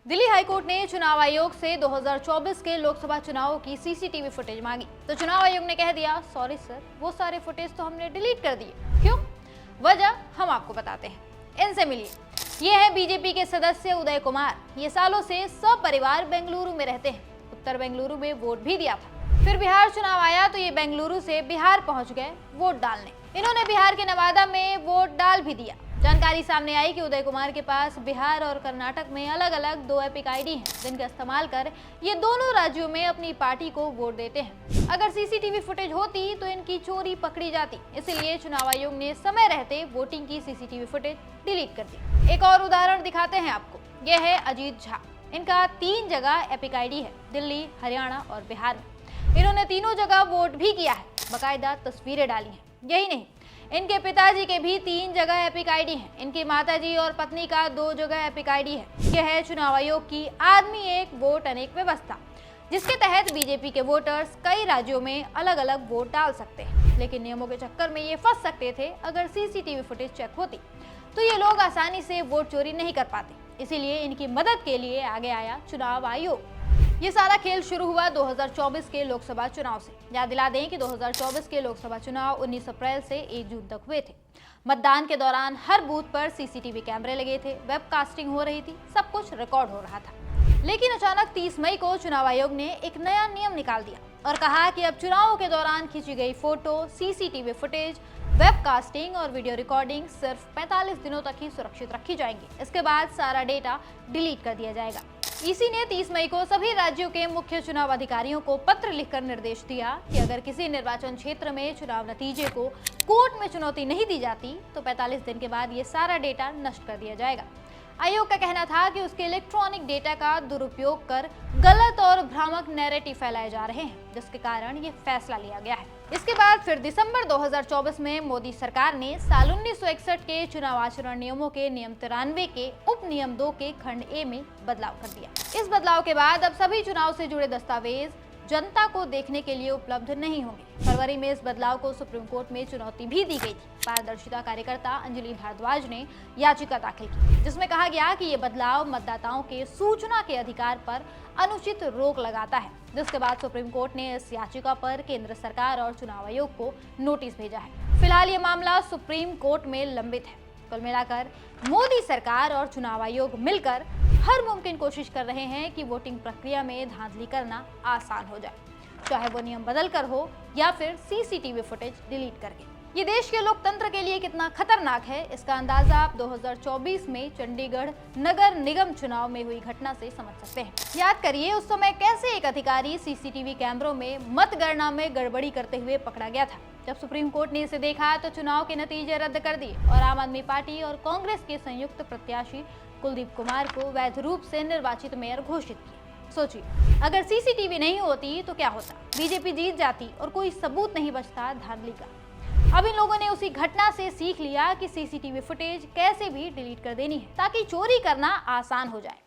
Delhi high court ने चुनाव आयोग से 2024 के लोकसभा चुनावों की सीसीटीवी फुटेज मांगी, तो चुनाव आयोग ने कह दिया, सॉरी सर, वो सारे फुटेज तो हमने डिलीट कर दिए। क्यों? वजह हम आपको बताते हैं, इनसे मिलिए। ये है बीजेपी के सदस्य उदय कुमार। ये सालों से सपरिवार बेंगलुरु में रहते हैं। उत्तर बेंगलुरु में वोट भी दिया था, फिर बिहार चुनाव आया तो ये बेंगलुरु से बिहार पहुंच गए वोट डालने। इन्होंने बिहार के नवादा में वोट डाल भी दिया। जानकारी सामने आई कि उदय कुमार के पास बिहार और कर्नाटक में अलग अलग 2 एपिक आईडी हैं, जिनका इस्तेमाल कर ये दोनों राज्यों में अपनी पार्टी को वोट देते हैं। अगर सीसीटीवी फुटेज होती तो इनकी चोरी पकड़ी जाती, इसलिए चुनाव आयोग ने समय रहते वोटिंग की सीसीटीवी फुटेज डिलीट कर दी। एक और उदाहरण दिखाते हैं आपको। यह है अजीत झा। इनका 3 जगह एपिक आईडी है, दिल्ली, हरियाणा और बिहार में। इन्होंने तीनों जगह वोट भी किया है, बाकायदा तस्वीरें डाली हैं। यही नहीं, इनके पिताजी के भी 3 जगह एपिक आईडी है। इनकी माताजी और पत्नी का 2 जगह एपिक आईडी है। यह है चुनाव आयोग की आदमी एक वोट अनेक व्यवस्था, जिसके तहत बीजेपी के वोटर्स कई राज्यों में अलग अलग वोट डाल सकते हैं। लेकिन नियमों के चक्कर में ये फंस सकते थे। अगर सीसीटीवी फुटेज चेक होती तो ये लोग आसानी से वोट चोरी नहीं कर पाते। इसीलिए इनकी मदद के लिए आगे आया चुनाव आयोग। ये सारा खेल शुरू हुआ 2024 के लोकसभा चुनाव से। याद दिला दें कि 2024 के लोकसभा चुनाव 19 अप्रैल से 1 जून तक हुए थे। मतदान के दौरान हर बूथ पर सीसीटीवी कैमरे लगे थे, वेबकास्टिंग हो रही थी, सब कुछ रिकॉर्ड हो रहा था। लेकिन अचानक 30 मई को चुनाव आयोग ने एक नया नियम निकाल दिया और कहा कि अब चुनावों के दौरान खींची गई फोटो, सीसीटीवी फुटेज, वेबकास्टिंग और वीडियो रिकॉर्डिंग सिर्फ 45 दिनों तक ही सुरक्षित रखी जाएंगी। इसके बाद सारा डेटा डिलीट कर दिया जाएगा। ईसी ने 30 मई को सभी राज्यों के मुख्य चुनाव अधिकारियों को पत्र लिखकर निर्देश दिया कि अगर किसी निर्वाचन क्षेत्र में चुनाव नतीजे को कोर्ट में चुनौती नहीं दी जाती तो 45 दिन के बाद ये सारा डेटा नष्ट कर दिया जाएगा। आयोग का कहना था कि उसके इलेक्ट्रॉनिक डेटा का दुरुपयोग कर गलत और भ्रामक नैरेटिव फैलाए जा रहे हैं, जिसके कारण ये फैसला लिया गया है। इसके बाद फिर दिसंबर 2024 में मोदी सरकार ने साल 1961 के चुनाव आचरण नियमों के नियम 93 के उप नियम 2 के खंड ए में बदलाव कर दिया। इस बदलाव के बाद अब सभी चुनाव से जुड़े दस्तावेज जनता को देखने के लिए उपलब्ध नहीं होंगे। फरवरी में इस बदलाव को सुप्रीम कोर्ट में चुनौती भी दी गई थी। पारदर्शिता कार्यकर्ता अंजलि भारद्वाज ने याचिका दाखिल की, जिसमें कहा गया कि ये बदलाव मतदाताओं के सूचना के अधिकार पर अनुचित रोक लगाता है। जिसके बाद सुप्रीम कोर्ट ने इस याचिका पर केंद्र सरकार और चुनाव आयोग को नोटिस भेजा है। फिलहाल ये मामला सुप्रीम कोर्ट में लंबित है। कुल मिलाकर मोदी सरकार और चुनाव आयोग मिलकर हर मुमकिन कोशिश कर रहे हैं कि वोटिंग प्रक्रिया में धांधली करना आसान हो जाए, चाहे वो नियम बदल कर हो या फिर सीसीटीवी फुटेज डिलीट करके। ये देश के लोकतंत्र के लिए कितना खतरनाक है, इसका अंदाजा आप 2024 में चंडीगढ़ नगर निगम चुनाव में हुई घटना से समझ सकते हैं। याद करिए, उस समय कैसे एक अधिकारी सीसीटीवी कैमरों में मतगणना में गड़बड़ी करते हुए पकड़ा गया था। जब सुप्रीम कोर्ट ने इसे देखा तो चुनाव के नतीजे रद्द कर दिए और आम आदमी पार्टी और कांग्रेस के संयुक्त प्रत्याशी कुलदीप कुमार को वैध रूप से निर्वाचित मेयर घोषित किया। सोचिए, अगर सीसीटीवी नहीं होती तो क्या होता? बीजेपी जीत जाती और कोई सबूत नहीं बचता धांधली का। अब इन लोगों ने उसी घटना से सीख लिया कि सीसीटीवी फुटेज कैसे भी डिलीट कर देनी है, ताकि चोरी करना आसान हो जाए।